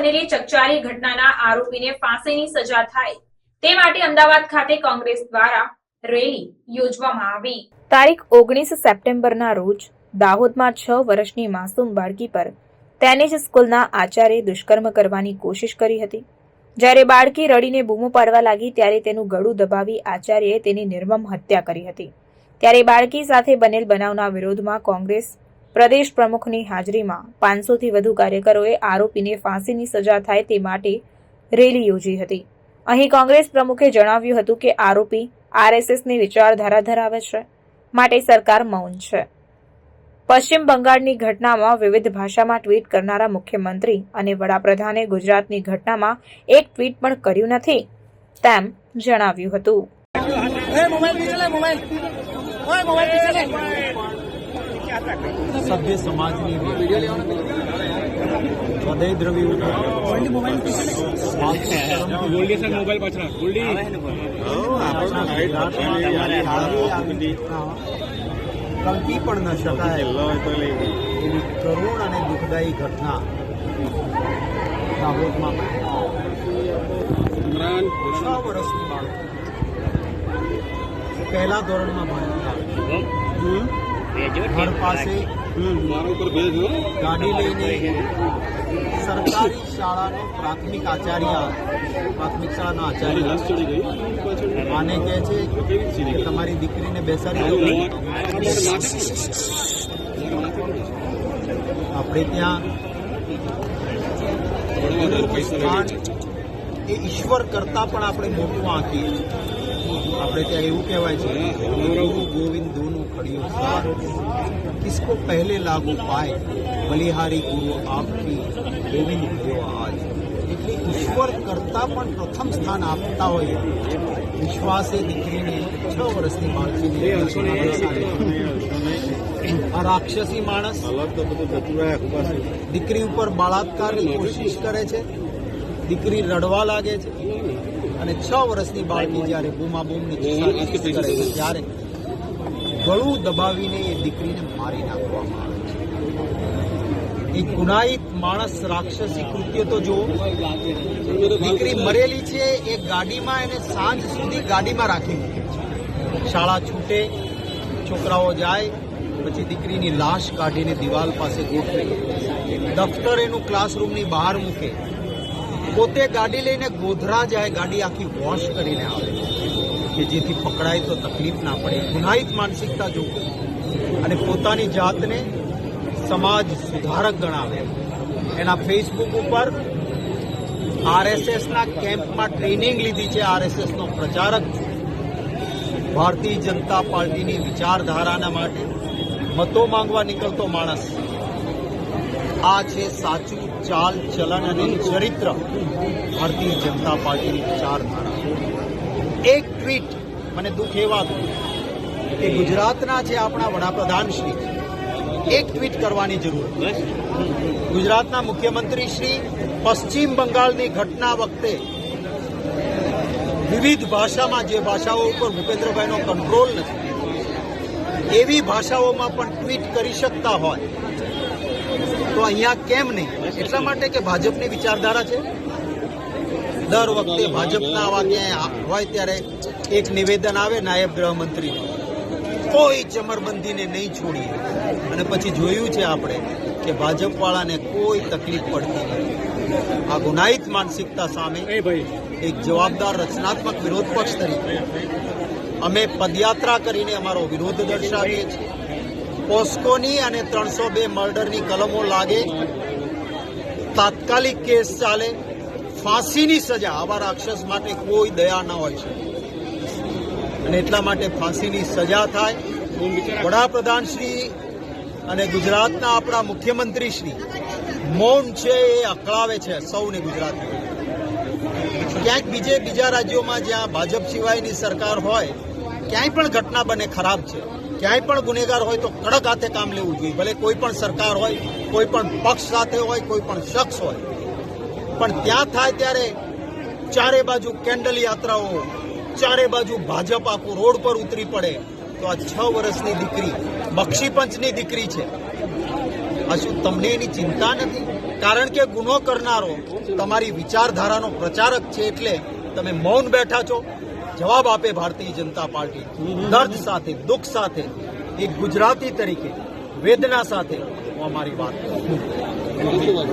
બનેલી ચકચારી ઘટનાના આરોપીને ફાંસીની સજા થાય તે માટે અમદાવાદ ખાતે કોંગ્રેસ દ્વારા રેલી યોજવામાં આવી। તારીખ 19 સપ્ટેમ્બરના રોજ દાહોદમાં 6 વર્ષની માસૂમ બાળકી પર તેની જ સ્કૂલના આચાર્યે દુષ્કર્મ કરવાની કોશિશ કરી હતી। જ્યારે બાળકી રડીને બૂમો પાડવા લાગી ત્યારે તેનું ગળું દબાવી આચાર્યએ તેની નિર્મમ હત્યા કરી હતી। ત્યારે બાળકી સાથે બનેલ બનાવના વિરોધમાં કોંગ્રેસ પ્રદેશ પ્રમુખની હાજરીમાં 500 થી વધુ કાર્યકરોએ આરોપીને ફાંસીની સજા થાય તે માટે રેલી યોજી હતી। અહીં કોંગ્રેસ પ્રમુખે જણાવ્યું હતું કે આરોપી આરએસએસની વિચારધારા ધરાવે છે, માટે સરકાર મૌન છે। પશ્ચિમ બંગાળની ઘટનામાં વિવિધ ભાષામાં ટ્વીટ કરનારા મુખ્યમંત્રી અને વડાપ્રધાને ગુજરાતની ઘટનામાં એક ટ્વીટ પણ કર્યું નથી તેમ જણાવ્યું હતું। સભ્ય સમાજની હૃદયદ્રવી કલ્પી પણ ન શકાય એવી કરુણ અને દુઃખદાયી ઘટના દાહોદમાં 6 વર્ષની બાળકી પહેલા ધોરણમાં ભણતા ઘર પાસે ગાડી લઈને સરકારી શાળાનો પ્રાથમિક શાળાનો આચાર્ય આને કહે છે કે તમારી દીકરીને બેસાડી દો। આપણે ત્યાં એ ઈશ્વર કરતા પણ આપણે મોટું આંકીએ। આપણે ત્યાં એવું કહેવાય છે ગુરુ ગોવિંદ દોનું ખડિયું સાર કિસકો પહેલે લાગુ પાય બલિહારી ગુરુ આપકી ગોવિંદ ભયો આજ। એટલે ઈશ્વર કરતા પણ પ્રથમ સ્થાન આપતા હોય વિશ્વાસે દીકરીને 6 વર્ષની બાળકીને આ રાક્ષસી માણસ દીકરી ઉપર બળાત્કારની કોશિશ કરે છે। દીકરી રડવા લાગે છે અને 6 વર્ષની બાળકી જ્યારે બૂમાબૂમની કરે છે ત્યારે ગળું દબાવીને એ દીકરીને મારી નાખવામાં આવે છે। એક ગુનાહિત માણસ રાક્ષસી કૃત્ય તો જુઓ। દીકરી મરેલી છે એ ગાડીમાં એને સાંજ સુધી ગાડીમાં રાખી મૂકે છે। શાળા છૂટે, છોકરાઓ જાય પછી દીકરીની લાશ કાઢીને દિવાલ પાસે ગોઠવે, દફતર એનું ક્લાસરૂમની બહાર મૂકે, પોતે ગાડી લઈને ગોધરા જાય, ગાડી આખી વોશ કરીને આવે કે જેથી પકડાય તો તકલીફ ના પડે। ગુનાહિત માનસિકતા જોવો અને પોતાની જાતને સમાજ સુધારક ગણાવે। એના ફેસબુક ઉપર આરએસએસના કેમ્પમાં ટ્રેનિંગ લીધી છે, આરએસએસનો પ્રચારક છે। ભારતીય જનતા પાર્ટીની વિચારધારાના માટે મતો માંગવા નીકળતો માણસ। આ છે સાચું ચાલ ચલન અને ચરિત્ર ભારતીય જનતા પાર્ટીની વિચારધારા। એક ટ્વીટ મને દુઃખ એ વાતનું કે ગુજરાતના છે આપણા વડાપ્રધાન શ્રી એક ટ્વીટ કરવાની જરૂર છે। ગુજરાતના મુખ્યમંત્રી શ્રી પશ્ચિમ બંગાળની ઘટના વખતે વિવિધ ભાષામાં, જે ભાષાઓ ઉપર ભૂપેન્દ્રભાઈનો કંટ્રોલ નથી એવી ભાષાઓમાં પણ ટ્વીટ કરી શકતા હોય તો અહીંયા કેમ નહીં? એટલા માટે કે ભાજપની વિચારધારા છે। દર વખતે ભાજપના આવા ક્યાંય હોય ત્યારે એક નિવેદન આવે નાયબ ગૃહમંત્રી, કોઈ ચમરબંધીને નહીં છોડીએ, અને પછી જોયું છે આપણે કે ભાજપવાળાને કોઈ તકલીફ પડતી નથી। આ ગુનાહિત માનસિકતા સામે એક જવાબદાર રચનાત્મક વિરોધ પક્ષ તરીકે અમે પદયાત્રા કરીને અમારો વિરોધ દર્શાવીએ છીએ। પોસ્કોની અને 302 મર્ડરની કલમો લાગે, તાત્કાલિક કેસ ચાલે, ફાંસીની સજા। આવા રાક્ષસ માટે કોઈ દયા ન હોય છે અને એટલા માટે ફાંસીની સજા થાય। વડાપ્રધાન શ્રી અને ગુજરાતના આપણા મુખ્યમંત્રી શ્રી મૌન છે એ અકળાવે છે સૌને ગુજરાતી। ક્યાંક બીજા રાજ્યોમાં જ્યાં ભાજપ સિવાયની સરકાર હોય ક્યાંય પણ ઘટના બને ખરાબ છે, ક્યાંય પણ ગુનેગાર હોય તો કડક હાથે કામ લેવું જોઈએ, ભલે કોઈ પણ સરકાર હોય, કોઈ પણ પક્ષ સાથે હોય, કોઈ પણ શખ્સ હોય, પણ ત્યાં થાય ત્યારે ચારે બાજુ કેન્ડલ યાત્રાઓ, ચારે બાજુ ભાજપ આખું રોડ પર ઉતરી પડે તો આ 6 વર્ષની દીકરી બક્ષીપંચની દીકરી છે આ શું તમને એની ચિંતા નથી? કારણ કે ગુનો કરનારો તમારી વિચારધારાનો પ્રચારક છે એટલે તમે મૌન બેઠા છો. જવાબ આપે ભારતીય જનતા પાર્ટી દર્દ સાથે, દુઃખ સાથે, એક ગુજરાતી તરીકે વેદના સાથે હું અમારી વાત કરું.